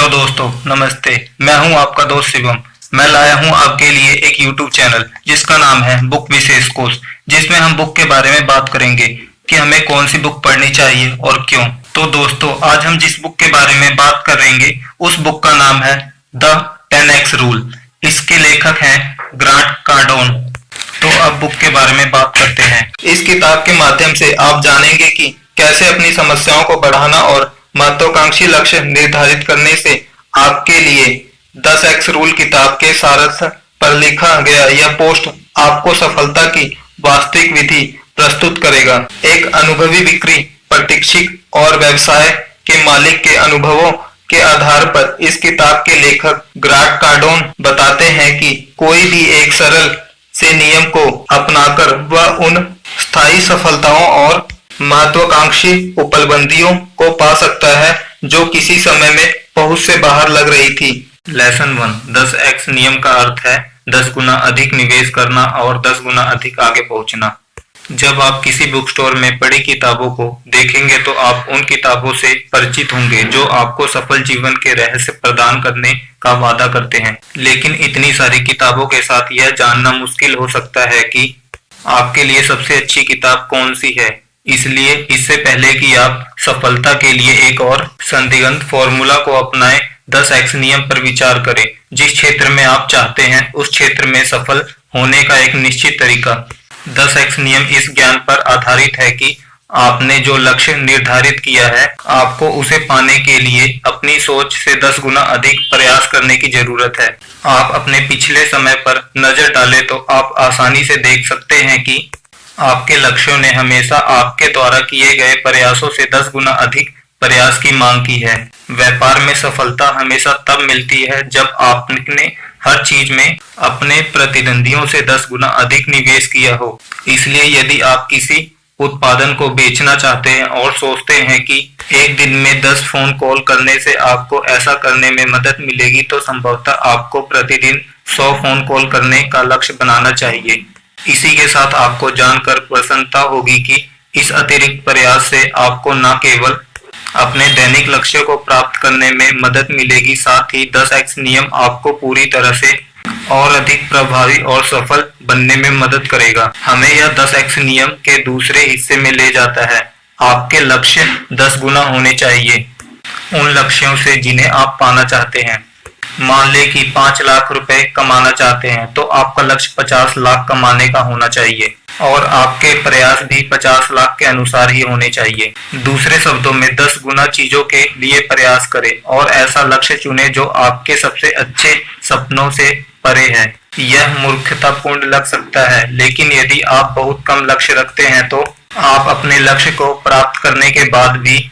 Hello दोस्तों, नमस्ते। मैं हूं आपका दोस्त शिवम। मैं लाया हूं आपके लिए एक यूट्यूब चैनल जिसका नाम है बुक विशेष कोश, जिसमें हम बुक के बारे में बात करेंगे कि हमें कौन सी बुक पढ़नी चाहिए और क्यों। तो दोस्तों, आज हम जिस बुक के बारे में बात करेंगे उस बुक का नाम है द 10x रूल। इसके लेखक हैं ग्रांट कार्डोन। तो अब बुक के बारे में बात करते हैं। इस किताब के माध्यम से आप जानेंगे कि कैसे अपनी समस्याओं को बढ़ाना और महत्वाकांक्षी लक्ष्य निर्धारित करने से आपके लिए 10x रूल किताब के सारांश पर लिखा गया यह पोस्ट आपको सफलता की वास्तविक विधि प्रस्तुत करेगा। एक अनुभवी बिक्री प्रशिक्षक और व्यवसाय के मालिक के अनुभवों के आधार पर इस किताब के लेखक ग्रांट कार्डोन बताते हैं कि कोई भी एक सरल से नियम को अपनाकर वह उन स्थायी सफलताओं और महत्वाकांक्षी उपलब्धियों को पा सकता है जो किसी समय में पहुंच से बाहर लग रही थी। लेसन 1, 10x नियम का अर्थ है 10 गुना अधिक निवेश करना और 10 गुना अधिक आगे पहुंचना। जब आप किसी बुक स्टोर में पढ़ी किताबों को देखेंगे तो आप उन किताबों से परिचित होंगे जो आपको सफल जीवन के रहस्य प्रदान करने का वादा करते हैं। लेकिन इतनी सारी किताबों के साथ यह जानना मुश्किल हो सकता है कि आपके लिए सबसे अच्छी किताब कौन सी है। इसलिए इससे पहले कि आप सफलता के लिए एक और संदिग्ध फॉर्मूला को अपनाएं, 10x नियम पर विचार करें। जिस क्षेत्र में आप चाहते हैं उस क्षेत्र में सफल होने का एक निश्चित तरीका। 10x नियम इस ज्ञान पर आधारित है कि आपने जो लक्ष्य निर्धारित किया है आपको उसे पाने के लिए अपनी सोच से 10 गुना अधिक प्रयास करने की जरूरत है। आप अपने पिछले समय पर नजर डालें तो आप आसानी से देख सकते हैं कि आपके लक्ष्यों ने हमेशा आपके द्वारा किए गए प्रयासों से 10 गुना अधिक प्रयास की मांग की है। व्यापार में सफलता हमेशा तब मिलती है जब आपने हर चीज में अपने प्रतिद्वंदियों से 10 गुना अधिक निवेश किया हो। इसलिए यदि आप किसी उत्पादन को बेचना चाहते हैं और सोचते हैं कि एक दिन में 10 फोन कॉल करने से आपको ऐसा करने में मदद मिलेगी, तो संभवतः आपको प्रतिदिन 100 फोन कॉल करने का लक्ष्य बनाना चाहिए। इसी के साथ आपको जानकर प्रसन्नता होगी कि इस अतिरिक्त प्रयास से आपको न केवल अपने दैनिक लक्ष्य को प्राप्त करने में मदद मिलेगी, साथ ही 10x नियम आपको पूरी तरह से और अधिक प्रभावी और सफल बनने में मदद करेगा। हमें यह 10x नियम के दूसरे हिस्से में ले जाता है। आपके लक्ष्य 10 गुना होने चाहिए उन लक्ष्यों से जिन्हें आप पाना चाहते हैं। मान ले कि 5 लाख रुपए कमाना चाहते हैं तो आपका लक्ष्य 50 लाख कमाने का होना चाहिए और आपके प्रयास भी 50 लाख के अनुसार ही होने चाहिए। दूसरे शब्दों में 10 गुना चीजों के लिए प्रयास करें और ऐसा लक्ष्य चुनें जो आपके सबसे अच्छे सपनों से परे है। यह मूर्खतापूर्ण लग सकता है, लेकिन यदि आप बहुत कम लक्ष्य रखते हैं तो आप अपने लक्ष्य को प्राप्त करने के बाद भी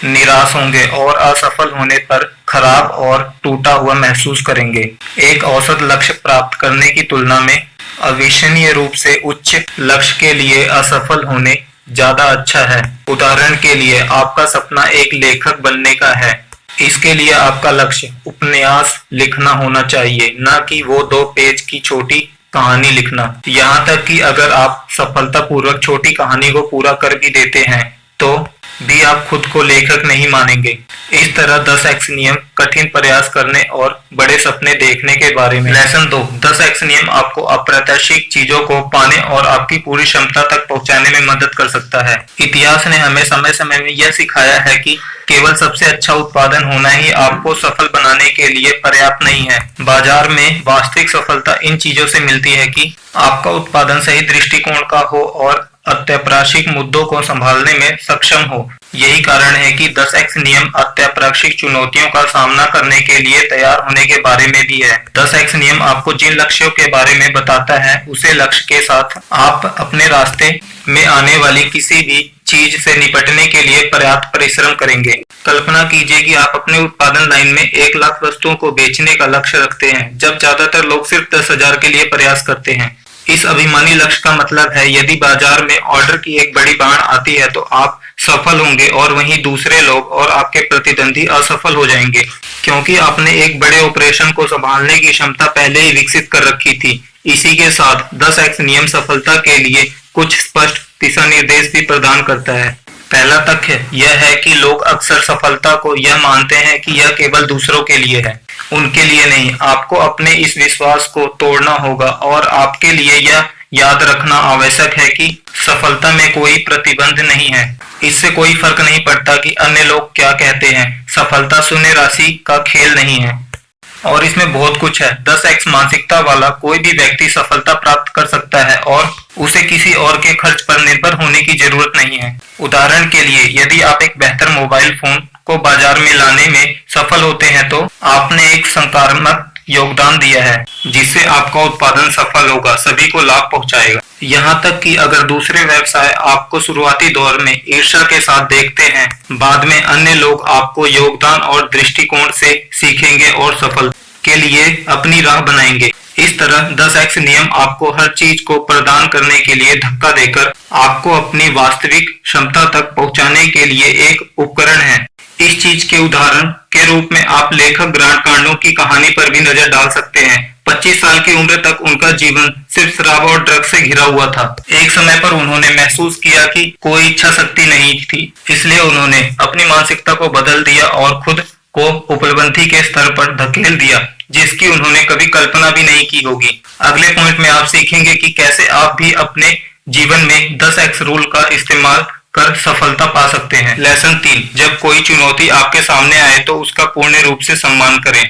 निराश होंगे और असफल होने पर खराब और टूटा हुआ महसूस करेंगे। एक औसत लक्ष्य प्राप्त करने की तुलना में अविश्वसनीय रूप से उच्च लक्ष्य के लिए असफल होने ज्यादा अच्छा है। उदाहरण के लिए, आपका सपना एक लेखक बनने का है। इसके लिए आपका लक्ष्य उपन्यास लिखना होना चाहिए, न कि वो 2 पेज की छोटी कहानी लिखना। यहाँ तक कि अगर आप सफलतापूर्वक छोटी कहानी को पूरा कर भी देते हैं तो भी आप खुद को लेखक नहीं मानेंगे। इस तरह 10x नियम कठिन प्रयास करने और बड़े सपने देखने के बारे में। लेसन 2, 10x नियम आपको अप्रत्याशित चीजों को पाने और आपकी पूरी क्षमता तक पहुंचाने में मदद कर सकता है। इतिहास ने हमें समय समय में यह सिखाया है कि केवल सबसे अच्छा उत्पादन होना ही आपको सफल बनाने के लिए पर्याप्त नहीं है। बाजार में वास्तविक सफलता इन चीजों से मिलती है कि आपका उत्पादन सही दृष्टिकोण का हो और अत्याप्रशिक मुद्दों को संभालने में सक्षम हो। यही कारण है कि 10x नियम अत्याप्रशिक चुनौतियों का सामना करने के लिए तैयार होने के बारे में भी है। 10x नियम आपको जिन लक्ष्यों के बारे में बताता है उसे लक्ष्य के साथ आप अपने रास्ते में आने वाली किसी भी चीज से निपटने के लिए पर्याप्त परिश्रम करेंगे। कल्पना कीजिए कि आप अपने उत्पादन लाइन में 1 लाख वस्तुओं को बेचने का लक्ष्य रखते हैं, जब ज्यादातर लोग सिर्फ 10,000 के लिए प्रयास करते हैं। इस अभिमानी लक्ष्य का मतलब है यदि बाजार में ऑर्डर की एक बड़ी बाढ़ आती है तो आप सफल होंगे और वहीं दूसरे लोग और आपके प्रतिद्वंदी असफल हो जाएंगे, क्योंकि आपने एक बड़े ऑपरेशन को संभालने की क्षमता पहले ही विकसित कर रखी थी। इसी के साथ 10x नियम सफलता के लिए कुछ स्पष्ट दिशा निर्देश भी प्रदान करता है। पहला तथ्य यह है कि लोग अक्सर सफलता को यह मानते हैं कि यह केवल दूसरों के लिए है, उनके लिए नहीं। आपको अपने इस विश्वास को तोड़ना होगा और आपके लिए यह याद रखना आवश्यक है कि सफलता में कोई प्रतिबंध नहीं है। इससे कोई फर्क नहीं पड़ता कि अन्य लोग क्या कहते हैं। सफलता शून्य राशि का खेल नहीं है और इसमें बहुत कुछ है। 10x मानसिकता वाला कोई भी व्यक्ति सफलता प्राप्त कर सकता है और उसे किसी और के खर्च पर निर्भर होने की जरूरत नहीं है। उदाहरण के लिए, यदि आप एक बेहतर मोबाइल फोन को बाजार में लाने में सफल होते हैं तो आपने एक सकारात्मक योगदान दिया है जिससे आपका उत्पादन सफल होगा, सभी को लाभ पहुंचाएगा। यहाँ तक कि अगर दूसरे व्यवसाय आपको शुरुआती दौर में ईर्ष्या के साथ देखते हैं, बाद में अन्य लोग आपको योगदान और दृष्टिकोण से सीखेंगे और सफल के लिए अपनी राह बनाएंगे। इस तरह 10x नियम आपको हर चीज को प्रदान करने के लिए धक्का देकर आपको अपनी वास्तविक क्षमता तक पहुंचाने के लिए एक उपकरण है। इस चीज के उदाहरण के रूप में आप लेखक ग्रांट कार्डो की कहानी पर भी नजर डाल सकते हैं। 25 साल की उम्र तक उनका जीवन सिर्फ शराब और ड्रग्स से घिरा हुआ था। एक समय पर उन्होंने महसूस किया कि कोई इच्छा शक्ति नहीं थी, इसलिए उन्होंने अपनी मानसिकता को बदल दिया और खुद को उपलब्धि के स्तर पर धकेल दिया जिसकी उन्होंने कभी कल्पना भी नहीं की होगी। अगले पॉइंट में आप सीखेंगे कि कैसे आप भी अपने जीवन में 10x रूल का इस्तेमाल कर सफलता पा सकते हैं। लेसन 3, जब कोई चुनौती आपके सामने आए तो उसका पूर्ण रूप से सम्मान करें।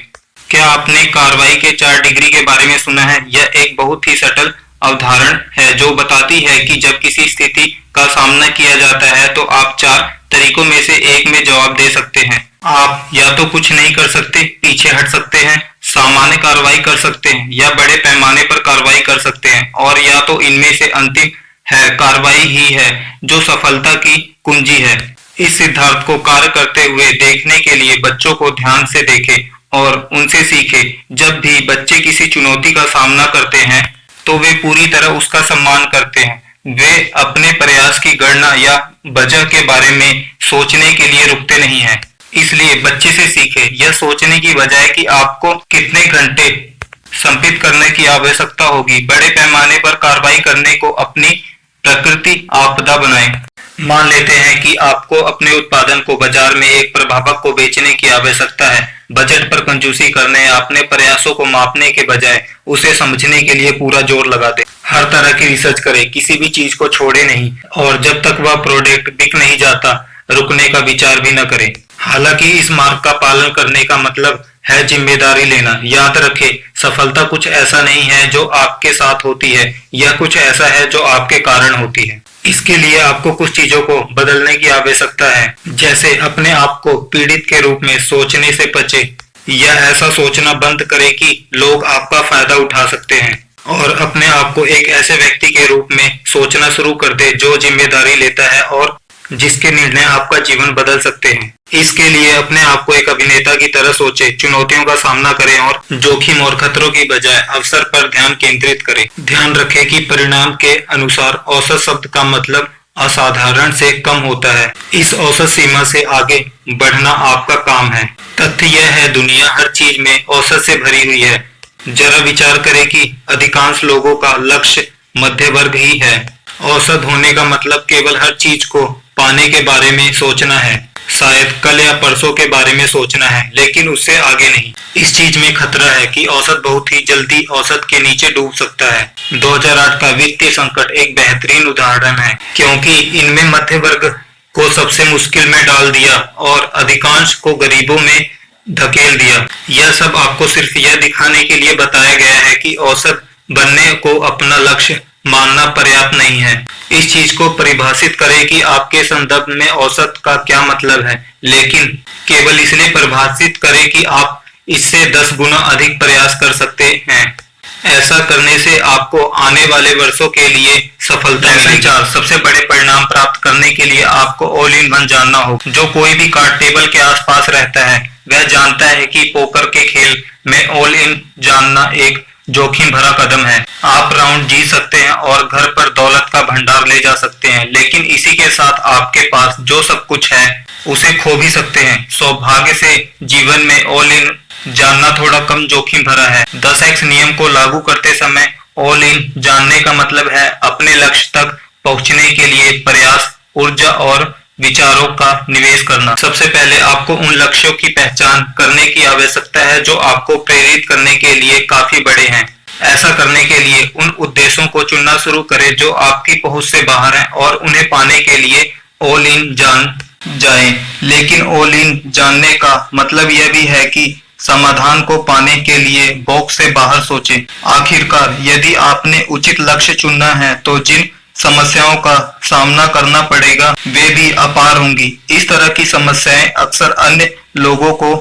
क्या आपने कार्रवाई के 4 डिग्री के बारे में सुना है? यह एक बहुत ही सटल अवधारणा है जो बताती है कि जब किसी स्थिति का सामना किया जाता है तो आप 4 तरीकों में से एक में जवाब दे सकते हैं। आप या तो कुछ नहीं कर सकते, पीछे हट सकते हैं, सामान्य कार्रवाई कर सकते हैं या बड़े पैमाने पर कार्रवाई कर सकते हैं, और या तो इनमें से अंतिम है कार्रवाई ही है जो सफलता की कुंजी है। इस सिद्धांत को कार्य करते हुए देखने के लिए बच्चों को ध्यान से देखें और उनसे सीखें। जब भी बच्चे किसी चुनौती का सामना करते हैं तो वे पूरी तरह उसका सम्मान करते हैं। वे अपने प्रयास की गणना या वजह के बारे में सोचने के लिए रुकते नहीं हैं। इसलिए बच्चे से सीखें यह सोचने की बजाय कि आपको कितने घंटे संपित करने की आवश्यकता होगी। बड़े पैमाने पर कार्रवाई करने को अपनी प्रकृति आपदा बनाएं। मान लेते हैं कि आपको अपने उत्पादन को बाजार में एक प्रभावक को बेचने की आवश्यकता है। बजट पर कंजूसी करने या अपने प्रयासों को मापने के बजाय उसे समझने के लिए पूरा जोर लगा दें। हर तरह की रिसर्च करें, किसी भी चीज को छोड़े नहीं, और जब तक वह प्रोडक्ट बिक नहीं जाता रुकने का विचार भी न करें। हालांकि इस मार्ग का पालन करने का मतलब है जिम्मेदारी लेना। याद रखें, सफलता कुछ ऐसा नहीं है जो आपके साथ होती है, यह कुछ ऐसा है जो आपके कारण होती है। इसके लिए आपको कुछ चीजों को बदलने की आवश्यकता है, जैसे अपने आप को पीड़ित के रूप में सोचने से बचे या ऐसा सोचना बंद करें कि लोग आपका फायदा उठा सकते हैं, और अपने आप को एक ऐसे व्यक्ति के रूप में सोचना शुरू कर दे जो जिम्मेदारी लेता है और जिसके निर्णय आपका जीवन बदल सकते हैं। इसके लिए अपने आप को एक अभिनेता की तरह सोचे, चुनौतियों का सामना करें और जोखिम और खतरों की बजाय अवसर पर ध्यान केंद्रित करें। ध्यान रखें कि परिणाम के अनुसार औसत शब्द का मतलब असाधारण से कम होता है। इस औसत सीमा से आगे बढ़ना आपका काम है। तथ्य यह है, दुनिया हर चीज में औसत से भरी हुई है। जरा विचार करें कि अधिकांश लोगों का लक्ष्य मध्य वर्ग ही है। औसत होने का मतलब केवल हर चीज को पाने के बारे में सोचना है, शायद कल या परसों के बारे में सोचना है, लेकिन उससे आगे नहीं। इस चीज में खतरा है कि औसत बहुत ही जल्दी औसत के नीचे डूब सकता है। 2008 का वित्तीय संकट एक बेहतरीन उदाहरण है, क्योंकि इनमें मध्य वर्ग को सबसे मुश्किल में डाल दिया और अधिकांश को गरीबों में धकेल दिया। यह सब आपको सिर्फ यह दिखाने के लिए बताया गया है कि औसत बनने को अपना लक्ष्य मानना पर्याप्त नहीं है। इस चीज को परिभाषित करें कि आपके संदर्भ में औसत का क्या मतलब है, लेकिन केवल इसलिए परिभाषित करें कि आप इससे 10 गुना अधिक प्रयास कर सकते हैं। ऐसा करने से आपको आने वाले वर्षों के लिए सफलता मिलेगी। 4, सबसे बड़े परिणाम प्राप्त करने के लिए आपको ऑल इन वन जानना होगा। जो कोई भी कार्ड टेबल के आसपास रहता है वह जानता है कि पोकर के खेल में ऑल इन जानना एक जोखिम भरा कदम है। आप राउंड जीत सकते हैं और घर पर दौलत का भंडार ले जा सकते हैं, लेकिन इसी के साथ आपके पास जो सब कुछ है उसे खो भी सकते हैं। सौभाग्य से जीवन में ऑल इन जानना थोड़ा कम जोखिम भरा है। 10x नियम को लागू करते समय ऑल इन जानने का मतलब है अपने लक्ष्य तक पहुंचने के लिए प्रयास, ऊर्जा और विचारों का निवेश करना। सबसे पहले आपको उन लक्ष्यों की पहचान करने की आवश्यकता है जो आपको प्रेरित करने के लिए काफी बड़े हैं। ऐसा करने के लिए उन उद्देश्यों को चुनना शुरू करें जो आपकी पहुंच से बाहर हैं और उन्हें पाने के लिए ऑल इन जान जाएं। लेकिन ऑल इन जानने का मतलब यह भी है कि समाधान को पाने के लिए बॉक्स से बाहर सोचें। आखिरकार यदि आपने उचित लक्ष्य चुनना है तो जिन समस्याओं का सामना करना पड़ेगा वे भी अपार होंगी। इस तरह की समस्याएं अक्सर अन्य लोगों को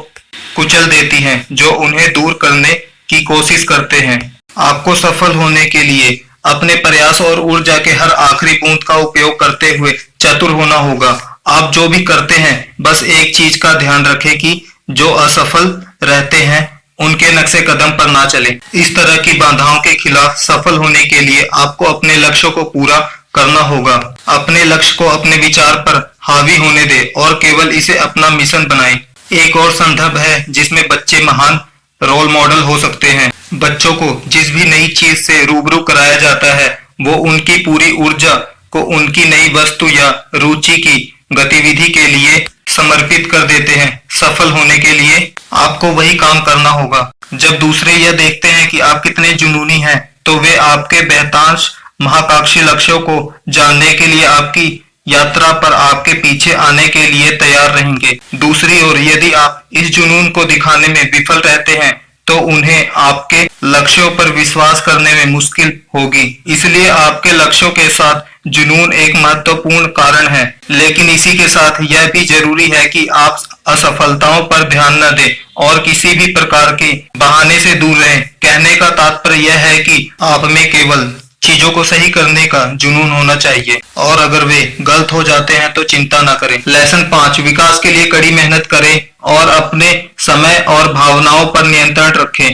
कुचल देती हैं जो उन्हें दूर करने की कोशिश करते हैं। आपको सफल होने के लिए अपने प्रयास और ऊर्जा के हर आखिरी बूंद का उपयोग करते हुए चतुर होना होगा। आप जो भी करते हैं बस एक चीज का ध्यान रखें कि जो असफल रहते हैं उनके नक्शे कदम पर ना चले। इस तरह की बाधाओं के खिलाफ सफल होने के लिए आपको अपने लक्ष्यों को पूरा करना होगा। अपने लक्ष्य को अपने विचार पर हावी होने दें और केवल इसे अपना मिशन बनाएं। एक और संदर्भ है जिसमें बच्चे महान रोल मॉडल हो सकते हैं। बच्चों को जिस भी नई चीज से रूबरू कराया जाता है वो उनकी पूरी ऊर्जा को उनकी नई वस्तु या रुचि की गतिविधि के लिए समर्पित कर देते हैं। सफल होने के लिए आपको वही काम करना होगा। जब दूसरे यह देखते हैं कि आप कितने जुनूनी हैं तो वे आपके बहुतांश महाकांक्षी लक्ष्यों को जानने के लिए आपकी यात्रा पर आपके पीछे आने के लिए तैयार रहेंगे। दूसरी ओर यदि आप इस जुनून को दिखाने में विफल रहते हैं तो उन्हें आपके लक्ष्यों पर विश्वास करने में मुश्किल होगी। इसलिए आपके लक्ष्यों के साथ जुनून एक महत्वपूर्ण कारण है, लेकिन इसी के साथ यह भी जरूरी है कि आप असफलताओं पर ध्यान न दें और किसी भी प्रकार के बहाने से दूर रहें। कहने का तात्पर्य यह है कि आप में केवल चीजों को सही करने का जुनून होना चाहिए और अगर वे गलत हो जाते हैं तो चिंता न करें। लेसन 5, विकास के लिए कड़ी मेहनत करें और अपने समय और भावनाओं पर नियंत्रण रखें।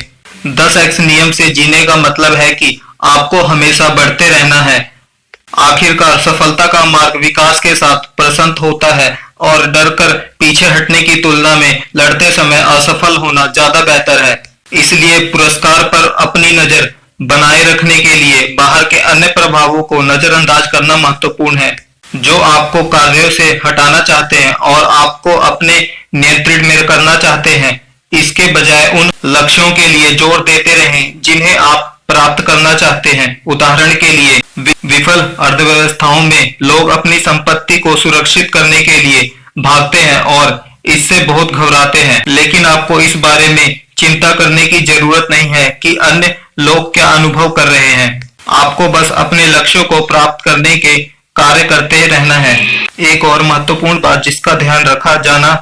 10x नियम से जीने का मतलब है कि आपको हमेशा बढ़ते रहना है। आखिरकार सफलता का मार्ग विकास के साथ प्रशस्त होता है और डरकर पीछे हटने की तुलना में लड़ते समय असफल होना ज्यादा बेहतर है। इसलिए पुरस्कार पर अपनी नजर बनाए रखने के लिए बाहर के अन्य प्रभावों को नजरअंदाज करना महत्वपूर्ण है जो आपको कार्यों से हटाना चाहते हैं और आपको अपने नियंत्रण में करना चाहते हैं। इसके बजाय उन लक्ष्यों के लिए जोर देते रहें जिन्हें आप प्राप्त करना चाहते हैं। उदाहरण के लिए विफल अर्थव्यवस्थाओं में लोग अपनी संपत्ति को सुरक्षित करने के लिए भागते हैं और इससे बहुत घबराते हैं, लेकिन आपको इस बारे में चिंता करने की जरूरत नहीं है कि अन्य लोग क्या अनुभव कर रहे हैं। आपको बस अपने लक्ष्यों को प्राप्त करने के कार्य करते रहना है। एक और महत्वपूर्ण बात जिसका ध्यान रखा जाना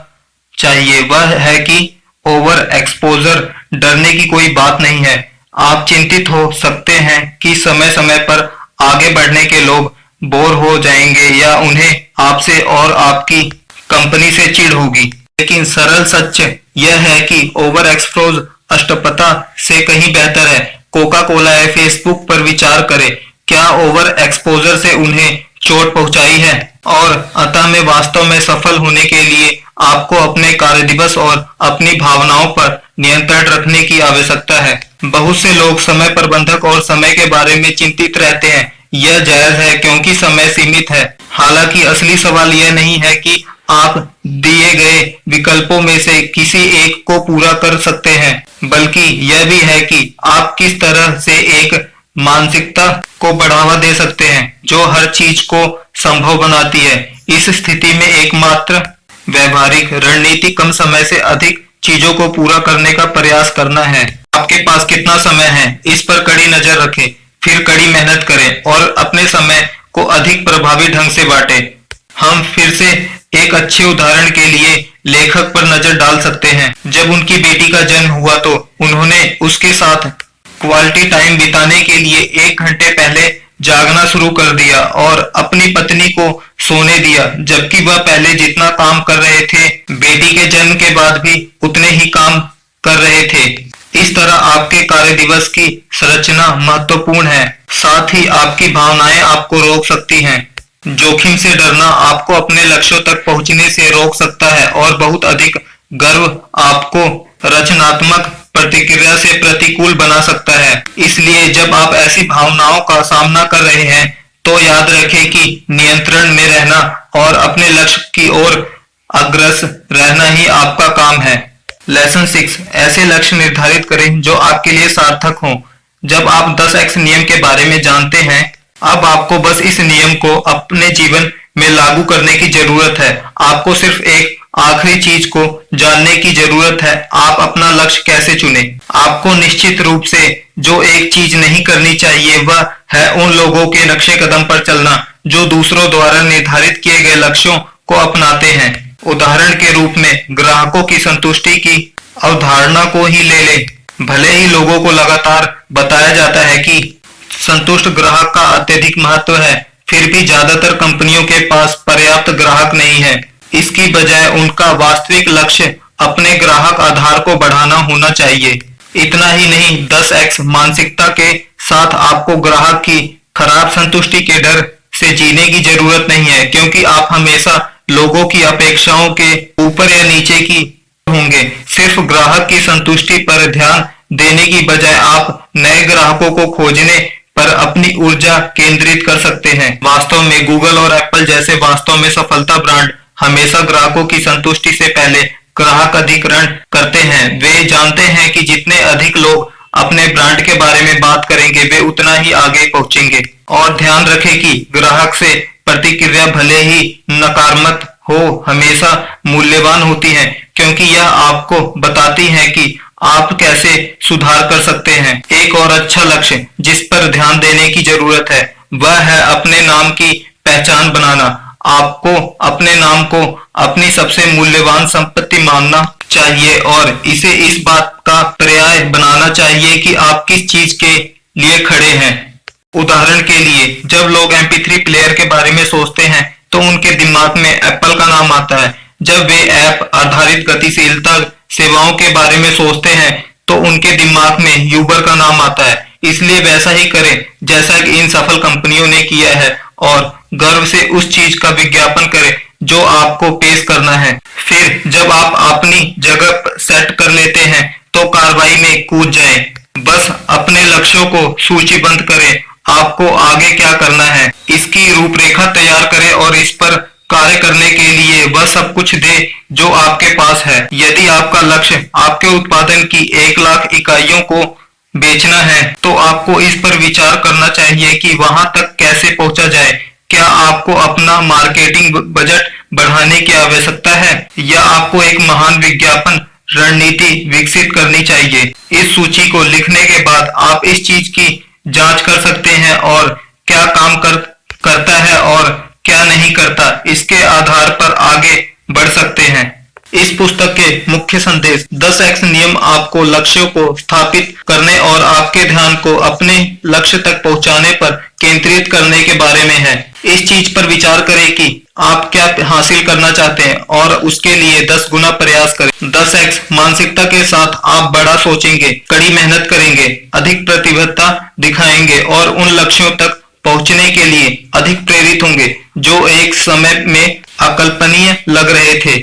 चाहिए वह है कि ओवर एक्सपोजर डरने की कोई बात नहीं है। आप चिंतित हो सकते हैं कि समय समय पर आगे बढ़ने के लोग बोर हो जाएंगे या उन्हें आपसे और आपकी कंपनी से चिढ़ होगी, लेकिन सरल सच यह है कि ओवर एक्सपोज अष्टपता से कहीं बेहतर है। कोका कोला या फेसबुक पर विचार करें, क्या ओवर एक्सपोजर से उन्हें चोट पहुंचाई है? और अतः में वास्तव में सफल होने के लिए आपको अपने कार्य दिवस और अपनी भावनाओं पर नियंत्रण रखने की आवश्यकता है। बहुत से लोग समय प्रबंधक और समय के बारे में चिंतित रहते हैं। यह जायज है क्योंकि समय सीमित है। हालांकि असली सवाल यह नहीं है कि आप दिए गए विकल्पों में से किसी एक को पूरा कर सकते हैं, बल्कि यह भी है कि आप किस तरह से एक मानसिकता को बढ़ावा दे सकते हैं जो हर चीज को संभव बनाती है। इस स्थिति में एकमात्र व्यवहारिक रणनीति कम समय से अधिक चीजों को पूरा करने का प्रयास करना है। आपके पास कितना समय है इस पर कड़ी नजर रखें, फिर कड़ी मेहनत करें और अपने समय को अधिक प्रभावी ढंग से बांटें। हम फिर से एक अच्छे उदाहरण के लिए लेखक पर नजर डाल सकते हैं। जब उनकी बेटी का जन्म हुआ तो उन्होंने उसके साथ क्वालिटी टाइम बिताने के लिए 1 घंटे पहले जागना शुरू कर दिया और अपनी पत्नी को सोने दिया, जबकि वह पहले जितना काम कर रहे थे बेटी के जन्म के बाद भी उतने ही काम कर रहे थे। इस तरह आपके कार्य दिवस की संरचना महत्वपूर्ण है। साथ ही आपकी भावनाएं आपको रोक सकती हैं। जोखिम से डरना आपको अपने लक्ष्यों तक पहुंचने से रोक सकता है और बहुत अधिक गर्व आपको रचनात्मक प्रतिक्रिया से प्रतिकूल बना सकता है। इसलिए जब आप ऐसी भावनाओं का सामना कर रहे हैं तो याद रखें कि नियंत्रण में रहना और अपने लक्ष्य की ओर अग्रसर रहना ही आपका काम है। लेसन 6, ऐसे लक्ष्य निर्धारित करें जो आपके लिए सार्थक हों। जब आप 10x नियम के बारे में जानते हैं, अब आपको बस इस नियम को अपने जीवन में लागू करने की जरूरत है। आपको सिर्फ एक आखिरी चीज को जानने की जरूरत है, आप अपना लक्ष्य कैसे चुने। आपको निश्चित रूप से जो एक चीज नहीं करनी चाहिए वह है उन लोगों के नक्शे कदम पर चलना जो दूसरों द्वारा निर्धारित किए गए लक्ष्यों को अपनाते हैं। उदाहरण के रूप में ग्राहकों की संतुष्टि की अवधारणा को ही ले लें। भले ही लोगों को लगातार बताया जाता है कि संतुष्ट ग्राहक का अत्यधिक महत्व है, फिर भी ज्यादातर कंपनियों के पास पर्याप्त ग्राहक नहीं है। इसकी बजाय उनका वास्तविक लक्ष्य अपने ग्राहक आधार को बढ़ाना होना चाहिए। इतना ही नहीं, 10x मानसिकता के साथ आपको ग्राहक की खराब संतुष्टि के डर से जीने की जरूरत नहीं है, क्योंकि आप हमेशा लोगों की अपेक्षाओं के ऊपर या नीचे की होंगे। सिर्फ ग्राहक की संतुष्टि पर ध्यान देने की बजाय आप नए ग्राहकों को खोजने पर अपनी ऊर्जा केंद्रित कर सकते हैं। वास्तव में गूगल और एप्पल जैसे वास्तव में सफलता ब्रांड हमेशा ग्राहकों की संतुष्टि से पहले ग्राहक अधिग्रहण करते हैं। वे जानते हैं कि जितने अधिक लोग अपने ब्रांड के बारे में बात करेंगे, वे उतना ही आगे पहुंचेंगे। और ध्यान रखें कि ग्राहक से प्रतिक्रिया भले ही नकारात्मक हो, हमेशा मूल्यवान होती है, क्योंकि यह आपको बताती है कि आप कैसे सुधार कर सकते हैं। एक और अच्छा लक्ष्य जिस पर ध्यान देने की जरूरत है वह है अपने नाम की पहचान बनाना। आपको अपने नाम को अपनी सबसे मूल्यवान संपत्ति मानना चाहिए और इसे इस बात का पर्याय बनाना चाहिए कि आप किस चीज के लिए खड़े हैं। उदाहरण के लिए, जब लोग MP3 प्लेयर के बारे में सोचते हैं तो उनके दिमाग में एप्पल का नाम आता है। जब वे ऐप आधारित गतिशीलता सेवाओं के बारे में सोचते हैं तो उनके दिमाग में यूबर का नाम आता है। इसलिए वैसा ही करें जैसा कि इन सफल कंपनियों ने किया है और गर्व से उस चीज का विज्ञापन करें जो आपको पेश करना है। फिर जब आप अपनी जगह सेट कर लेते हैं तो कार्रवाई में कूद जाएं। बस अपने लक्ष्यों को सूचीबद्ध करें, आपको आगे क्या करना है, इसकी रूपरेखा तैयार करें और इस पर कार्य करने के लिए वह सब कुछ दे जो आपके पास है। यदि आपका लक्ष्य आपके उत्पादन की 1 लाख इकाइयों को बेचना है तो आपको इस पर विचार करना चाहिए कि वहां तक कैसे पहुंचा जाए। क्या आपको अपना मार्केटिंग बजट बढ़ाने की आवश्यकता है या आपको एक महान विज्ञापन रणनीति विकसित करनी चाहिए। इस सूची को लिखने के बाद आप इस चीज की जांच कर सकते हैं और क्या काम करता है और क्या नहीं करता, इसके आधार पर आगे बढ़ सकते हैं। इस पुस्तक के मुख्य संदेश 10x नियम आपको लक्ष्यों को स्थापित करने और आपके ध्यान को अपने लक्ष्य तक पहुंचाने पर केंद्रित करने के बारे में है। इस चीज पर विचार करें कि आप क्या हासिल करना चाहते हैं और उसके लिए 10 गुना प्रयास करें। 10x मानसिकता के साथ आप बड़ा सोचेंगे, कड़ी मेहनत करेंगे, अधिक प्रतिबद्धता दिखाएंगे और उन लक्ष्यों तक पहुंचने के लिए अधिक प्रेरित होंगे जो एक समय में अकल्पनीय लग रहे थे।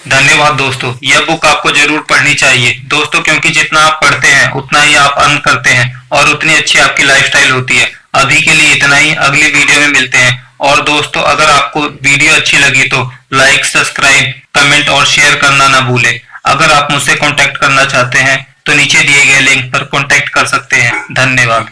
धन्यवाद दोस्तों, यह बुक आपको जरूर पढ़नी चाहिए दोस्तों, क्योंकि जितना आप पढ़ते हैं उतना ही आप अर्न करते हैं और उतनी अच्छी आपकी लाइफस्टाइल होती है। अभी के लिए इतना ही, अगली वीडियो में मिलते हैं। और दोस्तों, अगर आपको वीडियो अच्छी लगी तो लाइक, सब्सक्राइब, कमेंट और शेयर करना ना भूलें। अगर आप मुझसे कांटेक्ट करना चाहते हैं तो नीचे दिए गए लिंक पर कांटेक्ट कर सकते हैं। धन्यवाद।